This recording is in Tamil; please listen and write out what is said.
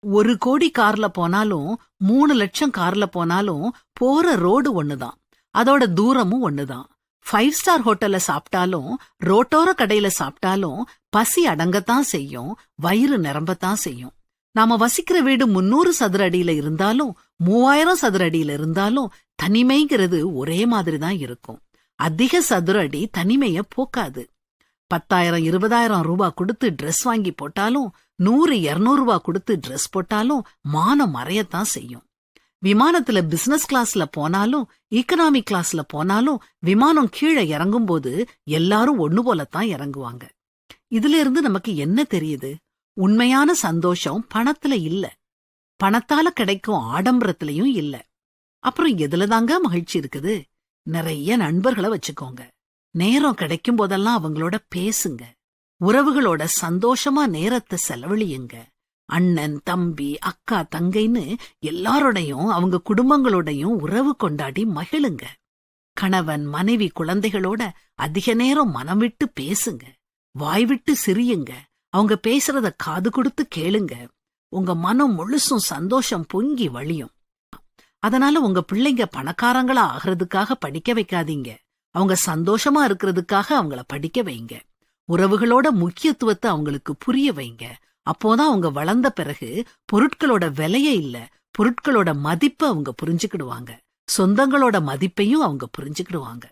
1 கோடி கார்ல போனாலும் 3 லட்சம் கார்ல போனாலும் போற ரோடு ஒண்ணுதான், அதோட தூரமும் ஒண்ணுதான். 5 ஸ்டார் ஹோட்டல்ல சாப்பிட்டாலும் ரோட்டோர கடையில சாப்பிட்டாலும் பசி அடங்கத்தான் செய்யும், வயிறு நிரம்பத்தான் செய்யும். நாம வசிக்கிற வீடு 300 சதுர அடியில இருந்தாலும் 3000 சதுர அடியில இருந்தாலும் தனிமைங்கிறது ஒரே மாதிரிதான் இருக்கும். அதிக சதுர அடி தனிமைய போக்காது. 10,000 20,000 ரூபாய் கொடுத்து ட்ரெஸ் வாங்கி போட்டாலும் 100-200 ரூபாய் கொடுத்து ட்ரெஸ் போட்டாலும் மானம் மறையத்தான் செய்யும். விமானத்துல பிசினஸ் கிளாஸ்ல போனாலும் எக்கனாமிக் கிளாஸ்ல போனாலும் விமானம் கீழே இறங்கும் போது எல்லாரும் ஒண்ணு போலத்தான் இறங்குவாங்க. இதுல இருந்து நமக்கு என்ன தெரியுது? உண்மையான சந்தோஷம் பணத்துல இல்ல, பணத்தால கிடைக்கும் ஆடம்பரத்திலையும் இல்ல. அப்புறம் எதுலதாங்க மகிழ்ச்சி இருக்குது? நிறைய நண்பர்களை வச்சுக்கோங்க. நேரம் கிடைக்கும் போதெல்லாம் அவங்களோட பேசுங்க. உறவுகளோட சந்தோஷமா நேரத்தை செலவழியுங்க. அண்ணன், தம்பி, அக்கா, தங்கைன்னு எல்லாரோடையும் அவங்க குடும்பங்களோடையும் உறவு கொண்டாடி மகிழுங்க. கணவன், மனைவி, குழந்தைகளோட அதிக நேரம் மனம் விட்டு பேசுங்க. வாய் விட்டு சிரியுங்க. அவங்க பேசுறத காது கொடுத்து கேளுங்க. உங்க மனம் முழுசும் சந்தோஷம் பொங்கி வழியும். அதனால உங்க பிள்ளைங்க பணக்காரங்களா ஆகிறதுக்காக படிக்க வைக்காதீங்க. அவங்க சந்தோஷமா இருக்கிறதுக்காக அவங்கள படிக்க வைங்க. உறவுகளோட முக்கியத்துவத்தை அவங்களுக்கு புரிய வைங்க. அப்போதான் அவங்க வளர்ந்த பிறகு பொருட்களோட விலைய இல்ல, பொருட்களோட மதிப்பை அவங்க புரிஞ்சுக்கிடுவாங்க. சொந்தங்களோட மதிப்பையும் அவங்க புரிஞ்சுக்கிடுவாங்க.